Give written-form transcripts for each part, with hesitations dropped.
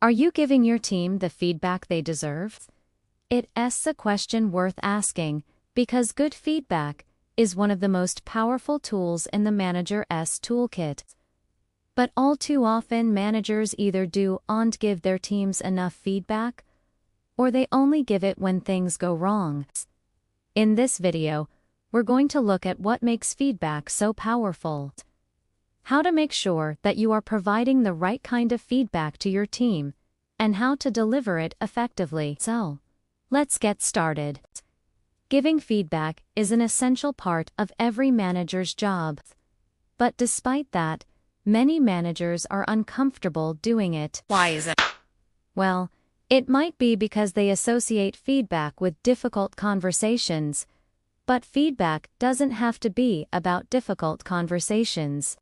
Are you giving your team the feedback they deserve? It's a question worth asking, because good feedback is one of the most powerful tools in the manager's toolkit. But all too often managers either don't give their teams enough feedback, or they only give it when things go wrong. In this video, we're going to look at what makes feedback so powerful, how to make sure that you are providing the right kind of feedback to your team, and how to deliver it effectively. So, let's get started. Giving feedback is an essential part of every manager's job. But despite that, many managers are uncomfortable doing it. Why is it? Well, it might be because they associate feedback with difficult conversations, but feedback doesn't have to be about difficult conversations.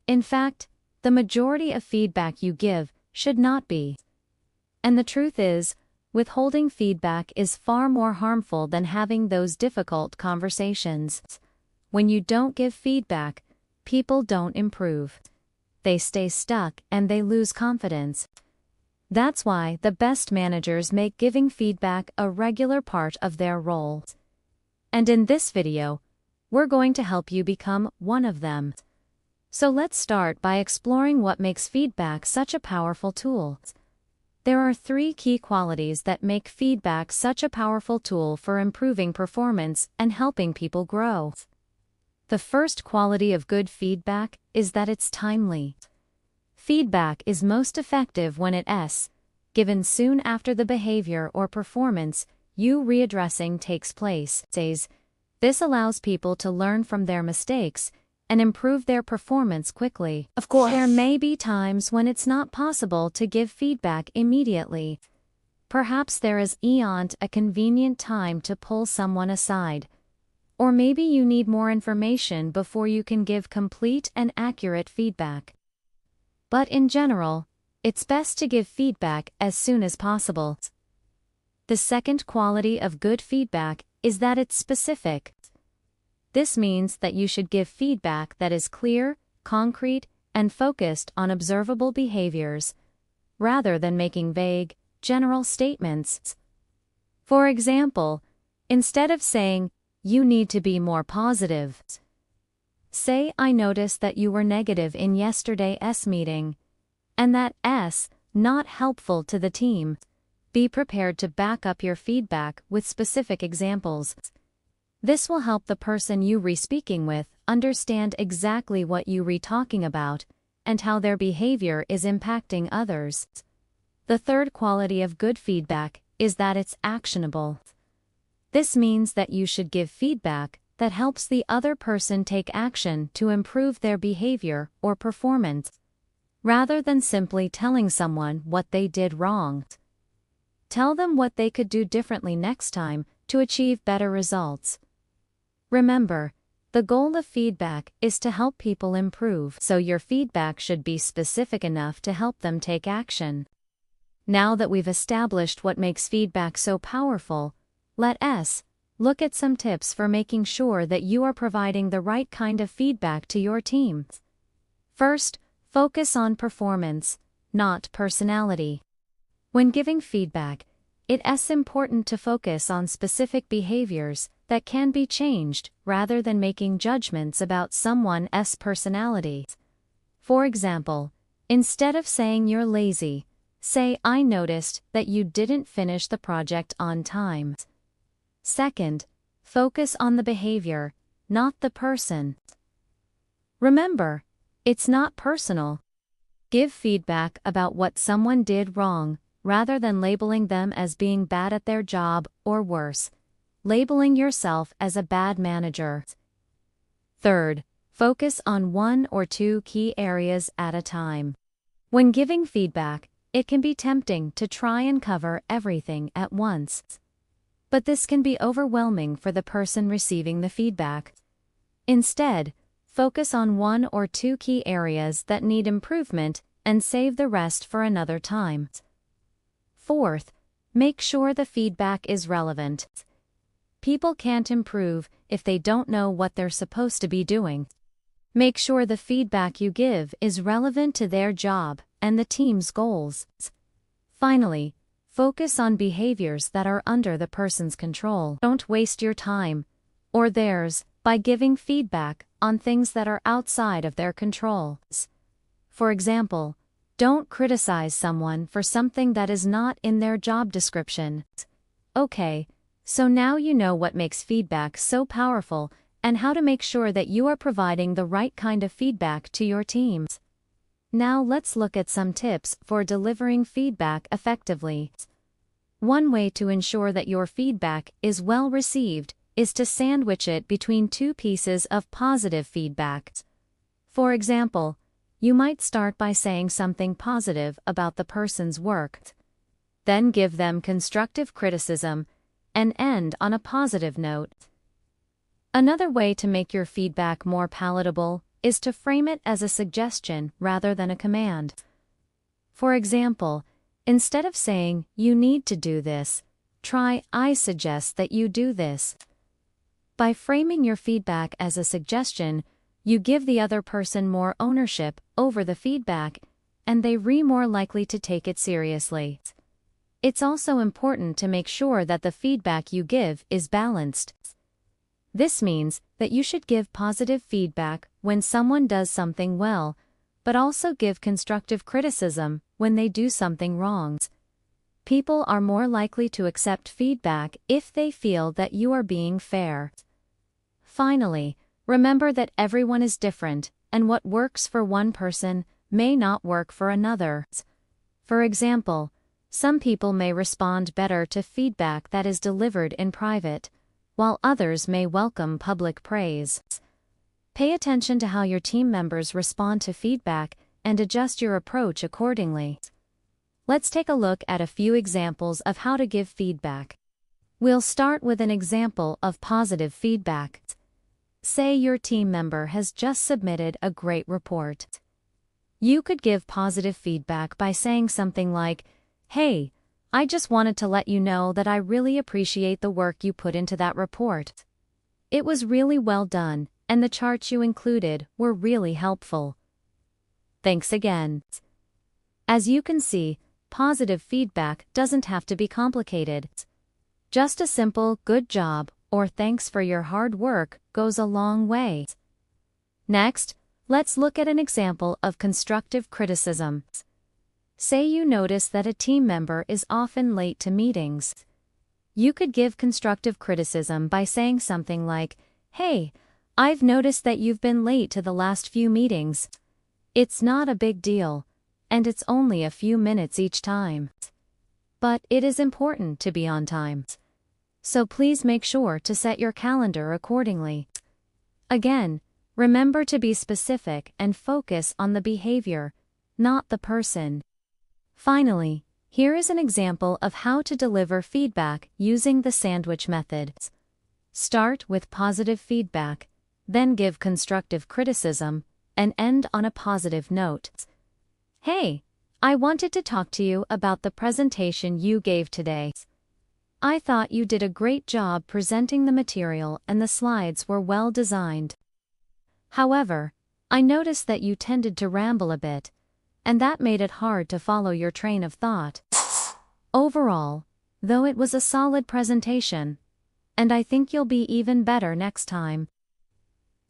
In fact, the majority of feedback you give should not be. And the truth is, withholding feedback is far more harmful than having those difficult conversations. When you don't give feedback, people don't improve. They stay stuck and they lose confidence. That's why the best managers make giving feedback a regular part of their role. And in this video, we're going to help you become one of them. So let's start by exploring what makes feedback such a powerful tool. There are 3 key qualities that make feedback such a powerful tool for improving performance and helping people grow. The first quality of good feedback is that it's timely. Feedback is most effective when it's given soon after the behavior or performance you readdressing takes place. This allows people to learn from their mistakes and improve their performance quickly. Of course. There may be times when it's not possible to give feedback immediately. Perhaps there isn't a convenient time to pull someone aside. Or maybe you need more information before you can give complete and accurate feedback. But in general, it's best to give feedback as soon as possible. The second quality of good feedback is that it's specific. This means that you should give feedback that is clear, concrete, and focused on observable behaviors, rather than making vague, general statements. For example, instead of saying, "You need to be more positive," say, "I noticed that you were negative in yesterday's meeting, and that's not helpful to the team." Be prepared to back up your feedback with specific examples. This will help the person you re-speaking with understand exactly what you re-talking about and how their behavior is impacting others. The third quality of good feedback is that it's actionable. This means that you should give feedback that helps the other person take action to improve their behavior or performance, rather than simply telling someone what they did wrong. Tell them what they could do differently next time to achieve better results. Remember, the goal of feedback is to help people improve, so your feedback should be specific enough to help them take action. Now that we've established what makes feedback so powerful, let's look at some tips for making sure that you are providing the right kind of feedback to your team. First, focus on performance, not personality. When giving feedback, it's important to focus on specific behaviors that can be changed rather than making judgments about someone's personality. For example, instead of saying you're lazy, say, "I noticed that you didn't finish the project on time." Second, focus on the behavior, not the person. Remember, it's not personal. Give feedback about what someone did wrong, rather than labeling them as being bad at their job, or worse, labeling yourself as a bad manager. Third, focus on 1 or 2 key areas at a time. When giving feedback, it can be tempting to try and cover everything at once. But this can be overwhelming for the person receiving the feedback. Instead, focus on 1 or 2 key areas that need improvement and save the rest for another time. Fourth, make sure the feedback is relevant. People can't improve if they don't know what they're supposed to be doing. Make sure the feedback you give is relevant to their job and the team's goals. Finally, focus on behaviors that are under the person's control. Don't waste your time, or theirs, by giving feedback on things that are outside of their control. For example, don't criticize someone for something that is not in their job description. Okay, so now you know what makes feedback so powerful and how to make sure that you are providing the right kind of feedback to your teams. Now let's look at some tips for delivering feedback effectively. One way to ensure that your feedback is well received is to sandwich it between two pieces of positive feedback. For example, you might start by saying something positive about the person's work, then give them constructive criticism, and end on a positive note. Another way to make your feedback more palatable is to frame it as a suggestion rather than a command. For example, instead of saying, "You need to do this," try, "I suggest that you do this." By framing your feedback as a suggestion, you give the other person more ownership over the feedback, and they're more likely to take it seriously. It's also important to make sure that the feedback you give is balanced. This means that you should give positive feedback when someone does something well, but also give constructive criticism when they do something wrong. People are more likely to accept feedback if they feel that you are being fair. Finally, remember that everyone is different, and what works for one person may not work for another. For example, some people may respond better to feedback that is delivered in private, while others may welcome public praise. Pay attention to how your team members respond to feedback and adjust your approach accordingly. Let's take a look at a few examples of how to give feedback. We'll start with an example of positive feedback. Say your team member has just submitted a great report. You could give positive feedback by saying something like, "Hey, I just wanted to let you know that I really appreciate the work you put into that report. It was really well done, and the charts you included were really helpful. Thanks again." As you can see, positive feedback doesn't have to be complicated. Just a simple "good job" or "thanks for your hard work" goes a long way. Next, let's look at an example of constructive criticism. Say you notice that a team member is often late to meetings. You could give constructive criticism by saying something like, "Hey, I've noticed that you've been late to the last few meetings. It's not a big deal, and it's only a few minutes each time. But it is important to be on time. So please make sure to set your calendar accordingly." Again, remember to be specific and focus on the behavior, not the person. Finally, here is an example of how to deliver feedback using the sandwich method. Start with positive feedback, then give constructive criticism, and end on a positive note. "Hey, I wanted to talk to you about the presentation you gave today. I thought you did a great job presenting the material and the slides were well designed. However, I noticed that you tended to ramble a bit, and that made it hard to follow your train of thought. Overall, though, it was a solid presentation, and I think you'll be even better next time."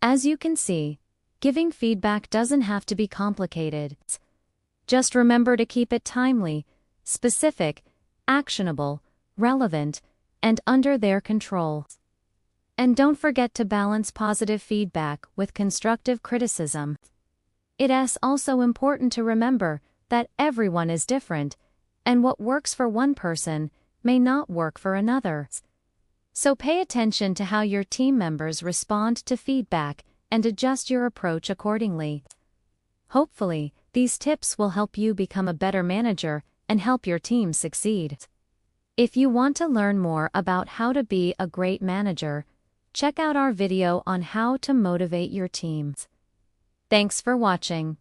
As you can see, giving feedback doesn't have to be complicated. Just remember to keep it timely, specific, actionable, relevant, and under their control. And don't forget to balance positive feedback with constructive criticism. It is also important to remember that everyone is different, and what works for one person may not work for another. So pay attention to how your team members respond to feedback and adjust your approach accordingly. Hopefully, these tips will help you become a better manager and help your team succeed. If you want to learn more about how to be a great manager, check out our video on how to motivate your teams. Thanks for watching.